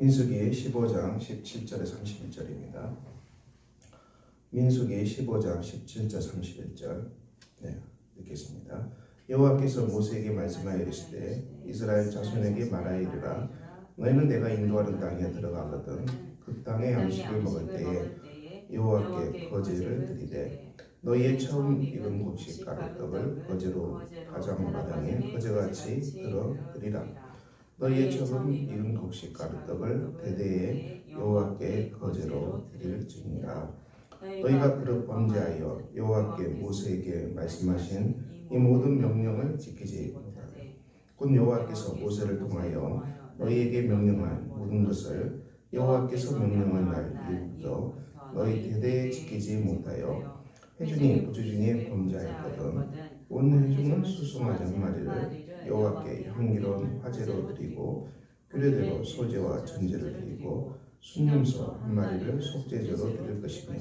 민수기 15장 17절에 31절입니다. 민수기 15장 17절 31절 읽겠습니다. 여호와께서 모세에게 말씀하여 이르시되 이스라엘 자손에게 말하여 이르라. 너희는 내가 인도하는 땅에 들어가거든 그 땅의 양식을 먹을 때에 여호와께 거제를 드리되 너희의 처음 익은 곡식 가루떡을 거제로 가장마당에 거제같이 들어 드리라. 너희의 처음 익은 곡식 가루떡을 대대에 여호와께 거제로 드릴지니라. 너희가 그릇 범죄하여 여호와께 모세에게 말씀하신 이 모든 명령을 지키지 못하되 곧 여호와께서 모세를 통하여 너희에게 명령한 모든 것을 여호와께서 명령한 날 이후부터 너희 대대에 지키지 못하여 회중이 부주 중에 범죄하였거든 온 회중은 수송아지 한 마리를 여호와께 향기로운 화제로 드리고 규례대로 소제와 전제를 드리고 순념소 한 마리를 속죄제로 드릴 것이며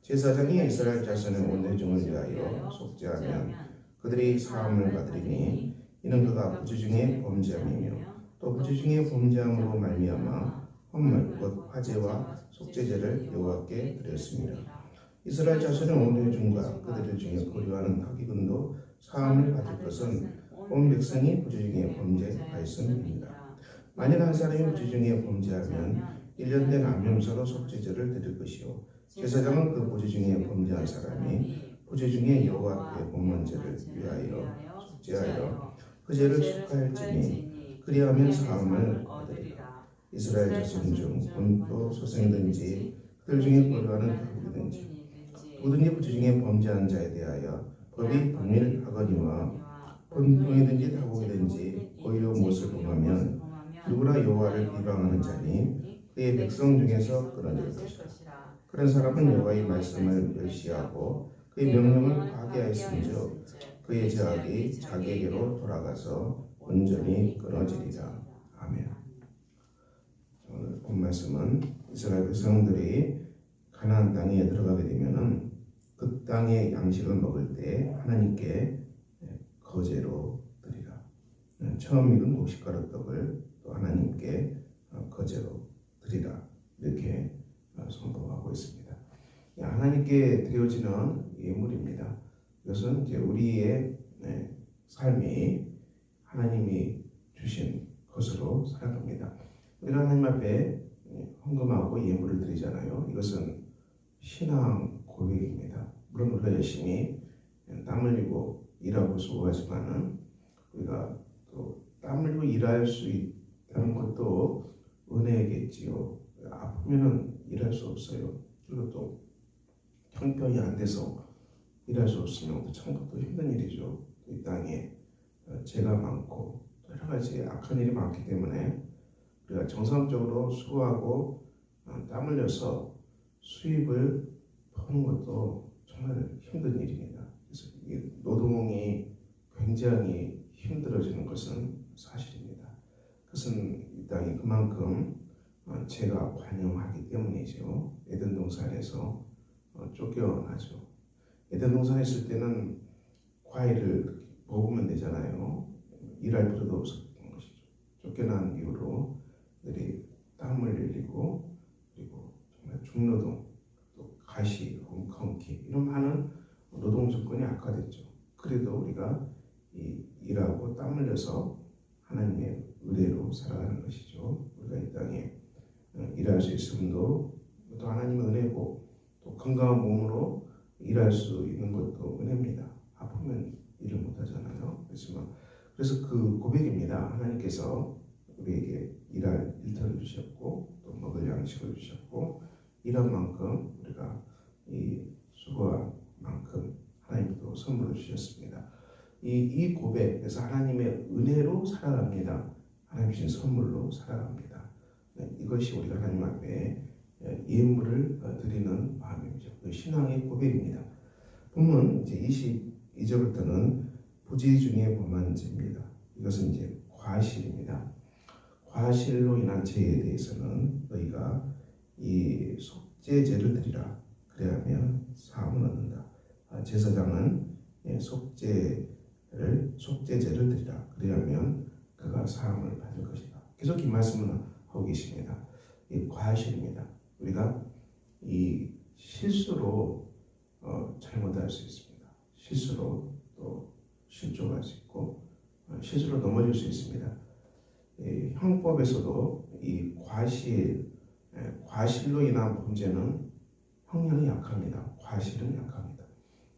제사장이 이스라엘 자손의 온 회중을 위하여 속죄하면 그들이 사함을 받으리니 이는 그가 부주 중에 범죄함이며 또 부주 중에 범죄함으로 말미암아 헌물 곧 화제와 속죄제를 여호와께 드렸습니다. 이스라엘 자손의 온 회중과 그들 중에 고려하는 하기근도 사함을 받을 것은 온 백성이 부주 중에 범죄하였음입니다. 만일 한 사람이 부주 중에 범죄하면 1년 된 암염소로 속죄제를 드릴 것이요 제사장은 그 부주 중에 범죄한 사람이 부주 중에 여호와께 봉헌제를 위하여 속죄하여 그 죄를 속하였으니 그리하면 사함을 받으리라. 이스라엘 자손 중 본토 소생이든지 그들 중에 고려하는 가족이든지 누구든지 부주 중에 범죄한 자에 대하여 법이 법률하거니와 본통이든지 타국이든지 고의로 무엇을 범하면 누구나 여호와를 비방하는 자니 그의 백성 중에서 끊어질 것이다. 그런 사람은 여호와의 말씀을 멸시하고 그의 명령을 파괴하였음즉 그의 죄악이 자기에게로 돌아가서 온전히 끊어지리라. 아멘. 오늘 본 말씀은 이스라엘 백성들이 가나안 땅에 들어가게 되면은 그 땅의 양식을 먹을 때 하나님께 거제로 드리라. 처음 익은 곡식가루떡을 또 하나님께 거제로 드리라. 이렇게 선포하고 있습니다. 하나님께 드려지는 예물입니다. 이것은 이제 우리의 삶이 하나님이 주신 것으로 살아갑니다. 우리가 하나님 앞에 헌금하고 예물을 드리잖아요. 이것은 신앙 고백입니다. 물론 우리가 열심히 땀 흘리고 일하고 수고하지만은 우리가 또 땀 흘리고 일할 수 있다는 것도 은혜겠지요. 아프면은 일할 수 없어요. 그리고 또 형편이 안 돼서 일할 수 없으면 참 또 힘든 일이죠. 이 땅에 죄가 많고 여러 가지 악한 일이 많기 때문에 우리가 정상적으로 수고하고 땀 흘려서 수입을 버는 것도 정말 힘든 일입니다. 그래서 이 노동이 굉장히 힘들어지는 것은 사실입니다. 그것은 이 땅이 그만큼 죄가 관영하기 때문이죠. 에덴 동산에서 쫓겨나죠. 에덴 동산에 있을 때는 과일을 먹으면 되잖아요. 일할 필요도 없었던 것이죠. 쫓겨난 이후로 그들이 땀을 흘리고 그리고 정말 중노동, 또 가시, 엉겅퀴 이런 많은 노동 조건이 악화됐죠. 그래도 우리가 일하고 땀 흘려서 하나님의 은혜로 살아가는 것이죠. 우리가 이 땅에 일할 수 있음도 또 하나님의 은혜고 또 건강한 몸으로 일할 수 있는 것도 은혜입니다. 아프면 일을 못하잖아요. 그래서 그 고백입니다. 하나님께서 우리에게 일할 일터를 주셨고 또 먹을 양식을 주셨고 일한 만큼 우리가 이 수고한 만큼 하나님도 선물을 주셨습니다. 이 고백에서 하나님의 은혜로 살아갑니다. 하나님 주신 선물로 살아갑니다. 이것이 우리가 하나님 앞에 예물을 드리는 마음이죠. 그 신앙의 고백입니다. 본문 이제 22절부터는 부지 중에 범한 죄입니다. 이것은 이제 과실입니다. 과실로 인한 죄에 대해서는 너희가 이 속죄제를 드리라. 그래야면 사함을 얻는다. 제사장은 속죄제를 드리라. 그래야면 그가 사함을 받을 것이다. 계속 이 말씀은 하고 계십니다. 이 과실입니다. 우리가 이 실수로 잘못할 수 있습니다. 실수로 또 실족할 수 있고 실수로 넘어질 수 있습니다. 이 형법에서도 이 과실로 인한 범죄는 형량이 약합니다. 과실은 약합니다.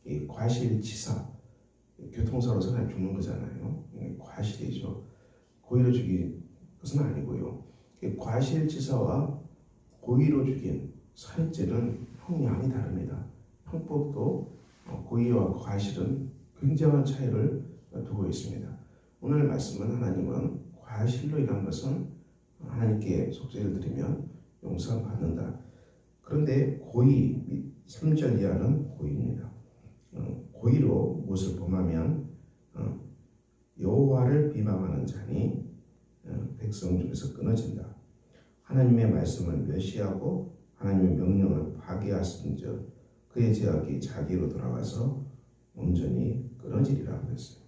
이 과실치사, 교통사로 사람이 죽는 거잖아요. 과실이죠. 고의로 죽인 것은 아니고요. 과실치사와 고의로 죽인 살인죄는 형량이 다릅니다. 형법도 고의와 과실은 굉장한 차이를 두고 있습니다. 오늘 말씀은 하나님은 과실로 인한 것은 하나님께 속죄를 드리면 용서받는다. 그런데 고의, 3절 이하는 고의입니다. 고의로 무엇을 범하면 여호와를 비방하는 자니 백성 중에서 끊어진다. 하나님의 말씀을 멸시하고 하나님의 명령을 파기하신즉 그의 죄악이 자기로 돌아가서 온전히 끊어지리라 그랬어요.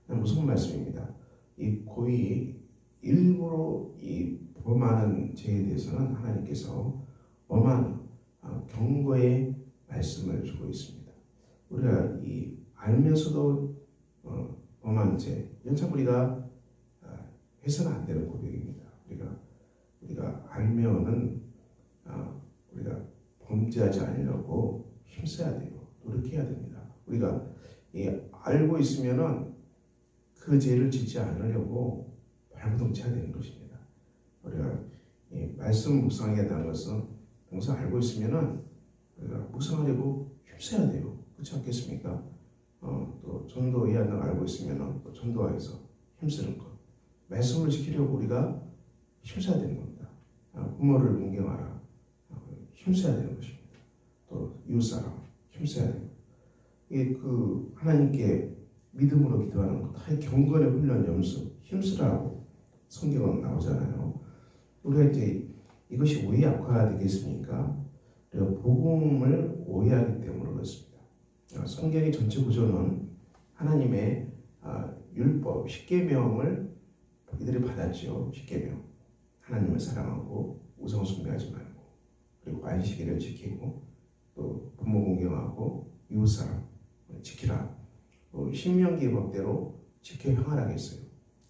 무슨 말씀입니다. 이 고의 일부러 이 범하는 죄에 대해서는 하나님께서 엄한 경고의 말씀을 주고 있습니다. 우리가 이 알면서도 범한 죄, 이건 참 우리가 해서는 안 되는 고백입니다. 우리가 알면은 우리가 범죄하지 않으려고 힘써야 돼요. 노력해야 됩니다. 우리가 알고 있으면은 그 죄를 짓지 않으려고 발버둥쳐야 되는 것입니다. 우리가 말씀 묵상하겠다는 것은 항상 알고 있으면은 우리가 묵상하려고 힘써야 돼요. 그렇지 않겠습니까? 또 전도해야 한다는 걸 알고 있으면은 또 전도하여서 힘쓰는 것. 말씀을 지키려고 우리가 힘써야 되는 겁니다. 부모를 공경하라. 힘써야 되는 것입니다. 또 이웃사람 힘써야 돼요. 이게 하나님께 믿음으로 기도하는 것, 다 경건의 훈련, 연습, 힘쓰라고 성경은 나오잖아요. 우리가 이제 이것이 왜 악화되겠습니까? 우리가 복음을 오해하기 때문에 그렇습니다. 성경의 전체 구조는 하나님의 율법, 십계명을 이들이 받았죠. 십계명. 하나님을 사랑하고 우상 숭배하지 말고, 그리고 안식일을 지키고, 또 부모 공경하고 이웃사람 지키라. 신명기의 법대로 지켜 행하라 했어요.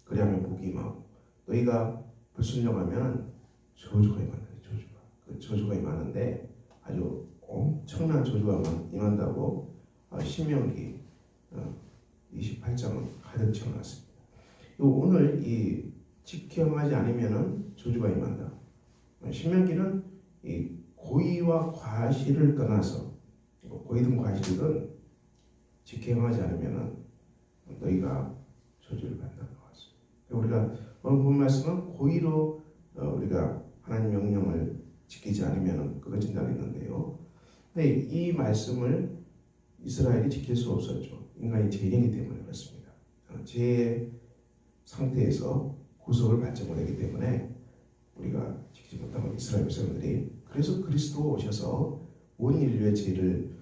그리하면 복이 임하고, 너희가 불순종하면 저주가 임한다. 그 저주가 임하는데 아주 엄청난 저주가 임한다고 신명기 28장은 가득 채워놨습니다. 오늘 이 지켜 행하지 않으면은 저주가 임한다. 신명기는 이 고의와 과실을 떠나서, 고의든 과실이든 지켜 행하지 않으면은 너희가 저주를 받는다고 나왔어요. 우리가 오늘 본 말씀은 고의로 우리가 하나님 명령을 지키지 않으면 끊어진다고 했는데요. 근데 이 말씀을 이스라엘이 지킬 수 없었죠. 인간이 죄인이기 때문에 그렇습니다. 죄의 상태에서 구속을 받지 못하기 때문에 우리가 지키지 못한 이스라엘 백성들이, 그래서 그리스도 오셔서 온 인류의 죄를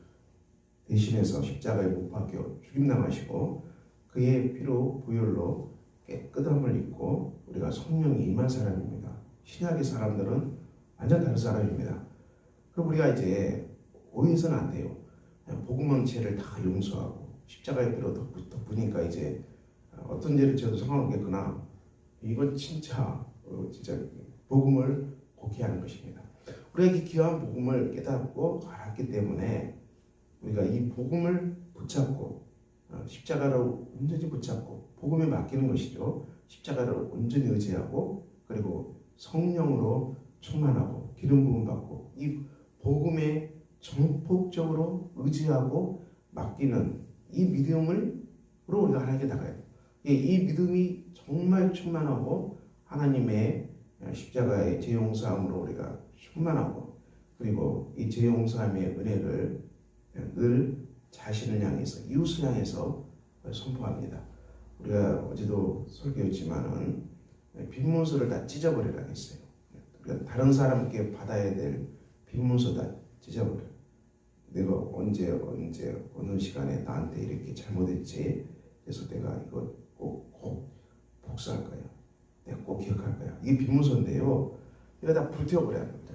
대신해서 십자가에 못 박혀 죽임당하시고 그의 피로 부혈로 깨끗함을 입고 우리가 성령이 임한 사람입니다. 신약의 사람들은 완전 다른 사람입니다. 그럼 우리가 이제 오해해서는 안 돼요. 복음은 죄를 다 용서하고 십자가의 피로 덮으니까 이제 어떤 죄를 지어도 상관없겠구나. 이건 진짜 복음을 곡해하는 것입니다. 우리가 이 귀한 복음을 깨닫고 알았기 때문에 우리가 이 복음을 붙잡고 십자가를 온전히 붙잡고 복음에 맡기는 것이죠. 십자가를 온전히 의지하고 그리고 성령으로 충만하고 기름 부음 받고 이 복음에 전폭적으로 의지하고 맡기는 이 믿음으로 우리가 하나님께 나가야 돼요. 이 믿음이 정말 충만하고 하나님의 십자가의 죄용서함으로 우리가 충만하고, 그리고 이 죄용서함의 은혜를 늘 자신을 향해서, 이웃을 향해서 선포합니다. 우리가 어제도 설교했지만은 빈문서를 다 찢어버리라 했어요. 그러니까 다른 사람께 받아야 될 빈문서 다 찢어버려. 내가 언제 어느 시간에 나한테 이렇게 잘못했지, 그래서 내가 이거 꼭 복수할 거야. 내가 꼭 기억할 거야. 이게 빈문서인데요. 이거 다 불태워버려야 합니다.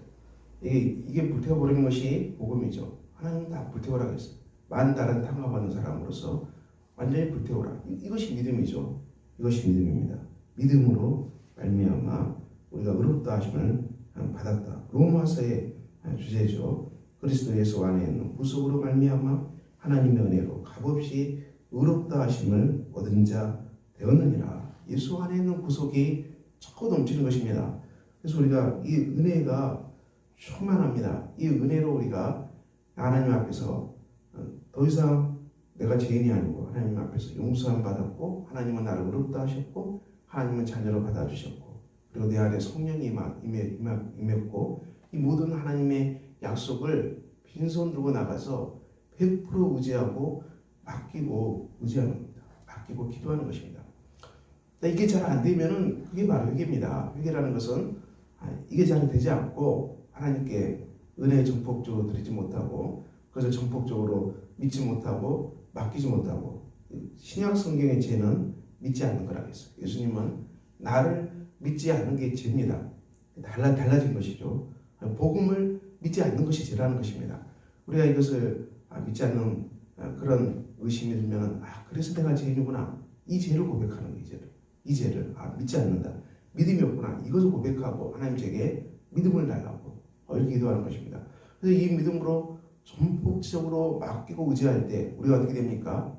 이게 불태워버리는 것이 복음이죠. 하나님은 다 불태우라고 했어요. 만다른 탕화받는 사람으로서 완전히 불태우라. 이것이 믿음이죠. 이것이 믿음입니다. 믿음으로 말미암아 우리가 의롭다 하심을 받았다. 로마서의 주제죠. 그리스도 예수 안에 있는 구속으로 말미암아 하나님의 은혜로 값없이 의롭다 하심을 얻은 자 되었느니라. 예수 안에 있는 구속이 척고 넘치는 것입니다. 그래서 우리가 이 은혜가 충만합니다. 이 은혜로 우리가 하나님 앞에서 더 이상 내가 죄인이 아니고 하나님 앞에서 용서함 받았고 하나님은 나를 의롭다 하셨고 하나님은 자녀로 받아주셨고 그리고 내 안에 성령이 임했고 이 모든 하나님의 약속을 빈손 들고 나가서 100% 의지하고 맡기고 의지하는 겁니다. 맡기고 기도하는 것입니다. 이게 잘 안 되면은 그게 바로 회개입니다. 회개라는 것은 이게 잘 되지 않고 하나님께 은혜 전폭적으로 드리지 못하고 그것을 전폭적으로 믿지 못하고 맡기지 못하고 신약 성경의 죄는 믿지 않는 거라고 했어요. 예수님은 나를 믿지 않는 게 죄입니다. 달라진 것이죠. 복음을 믿지 않는 것이 죄라는 것입니다. 우리가 이것을 믿지 않는 그런 의심이 들면 그래서 내가 죄인이구나. 이 죄를 고백하는 거예요. 이 죄를 믿지 않는다. 믿음이 없구나. 이것을 고백하고 하나님 제게 믿음을 달라고 이렇게 기도하는 것입니다. 그래서 이 믿음으로 전폭적으로 맡기고 의지할 때 우리가 어떻게 됩니까?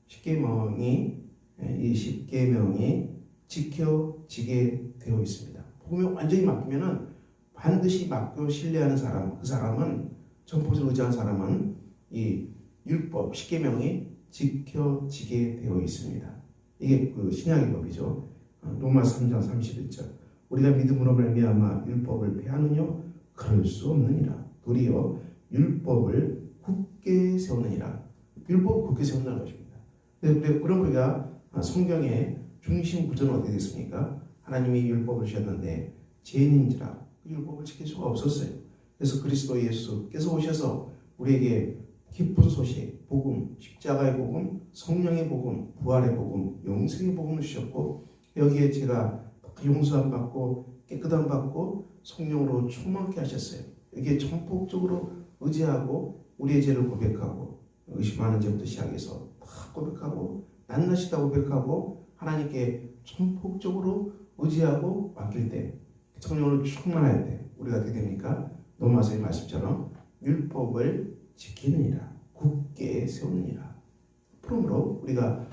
이 10계명이 지켜지게 되어 있습니다. 복음에 완전히 맡기면은 반드시 맡겨 신뢰하는 사람, 그 사람은 전폭적으로 의지하는 사람은 이 율법 10계명이 지켜지게 되어 있습니다. 이게 그 신약의 법이죠. 로마서 3장 31절. 우리가 믿음으로 말미암아 율법을 폐하느뇨? 그럴 수 없느니라. 도리어 율법을 굳게 세우느니라. 율법을 굳게 세운다는 것입니다. 그럼 우리가 성경의 중심 구조는 어떻게 됐습니까? 하나님이 율법을 주셨는데 죄인인지라 그 율법을 지킬 수가 없었어요. 그래서 그리스도 예수께서 오셔서 우리에게 기쁜 소식, 복음, 십자가의 복음, 성령의 복음, 부활의 복음, 영생의 복음을 주셨고 여기에 제가 용서함 받고 깨끗함 받고 성령으로 충만케 하셨어요. 여기에 전폭적으로 의지하고 우리의 죄를 고백하고 의심하는 죄부터 시작해서 다 고백하고 낱낱이 다 고백하고 하나님께 전폭적으로 의지하고 맡길 때 성령으로 충만할 때 우리가 어떻게 됩니까? 로마서의 말씀처럼 율법을 지키느니라 굳게 세우느니라. 그러므로 우리가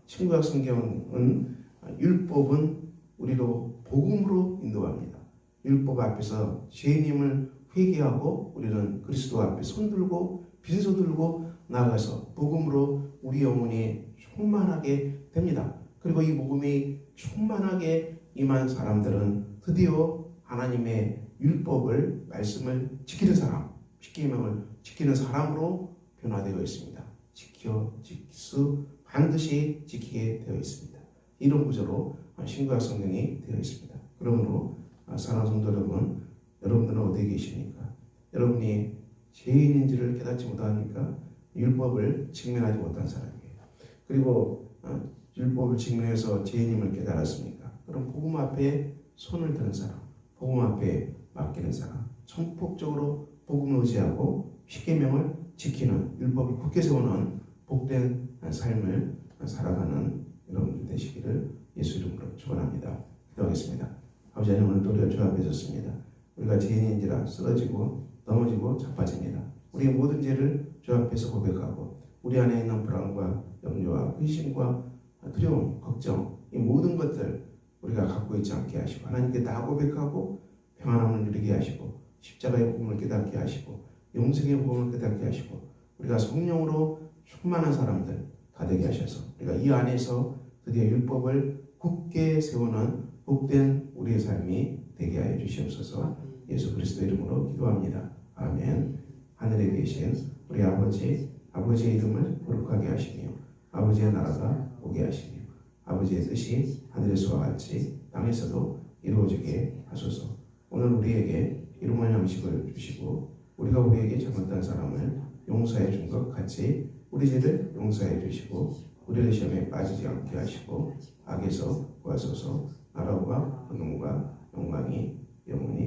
신구약 성경은 율법은 우리로 복음으로 인도합니다. 율법 앞에서 죄인임을 회개하고 우리는 그리스도 앞에 손들고 빈손 들고 나아가서 복음으로 우리 영혼이 충만하게 됩니다. 그리고 이 복음이 충만하게 임한 사람들은 드디어 하나님의 율법을 말씀을 지키는 사람, 십계명을 지키는 사람으로 변화되어 있습니다. 반드시 지키게 되어 있습니다. 이런 구조로 신구약 성경이 되어 있습니다. 그러므로 사랑하는 성도 여러분, 여러분들은 어디에 계십니까? 여러분이 죄인인지를 깨닫지 못하니까 율법을 직면하지 못한 사람이에요. 그리고 율법을 직면해서 죄인임을 깨달았습니까? 그럼 복음 앞에 손을 드는 사람, 복음 앞에 맡기는 사람, 전폭적으로 복음을 의지하고 십계명을 지키는 율법을 굳게 세우는 복된 삶을 살아가는 여러분들 되시기를 예수 이름으로 축원합니다. 기도하겠습니다. 아버지 하나님, 오늘도 우리가 주 앞에 섰습니다. 우리가 죄인인지라 쓰러지고 넘어지고 자빠집니다. 우리의 모든 죄를 주 앞에서 고백하고 우리 안에 있는 불안과 염려와 의심과 두려움, 걱정 이 모든 것들 우리가 갖고 있지 않게 하시고 하나님께 다 고백하고 평안함을 누리게 하시고 십자가의 복음을 깨닫게 하시고 영생의 복음을 깨닫게 하시고 우리가 성령으로 충만한 사람들 다 되게 하셔서 우리가 이 안에서 드디어 율법을 굳게 세우는 복된 우리의 삶이 되게 하여 주시옵소서. 예수 그리스도 이름으로 기도합니다. 아멘. 하늘에 계신 우리 아버지의 이름을 거룩하게 하시며 아버지의 나라가 오게 하시며 아버지의 뜻이 하늘에서와 같이 땅에서도 이루어지게 하소서. 오늘 우리에게 일용할 양식을 주시고 우리가 우리에게 잘못한 사람을 용서해 준 것 같이 우리 죄를 용서해 주시고 우리를 시험에 빠지지 않게 하시고 악에서 구하소서. 나라와 권능과 영광이 영원히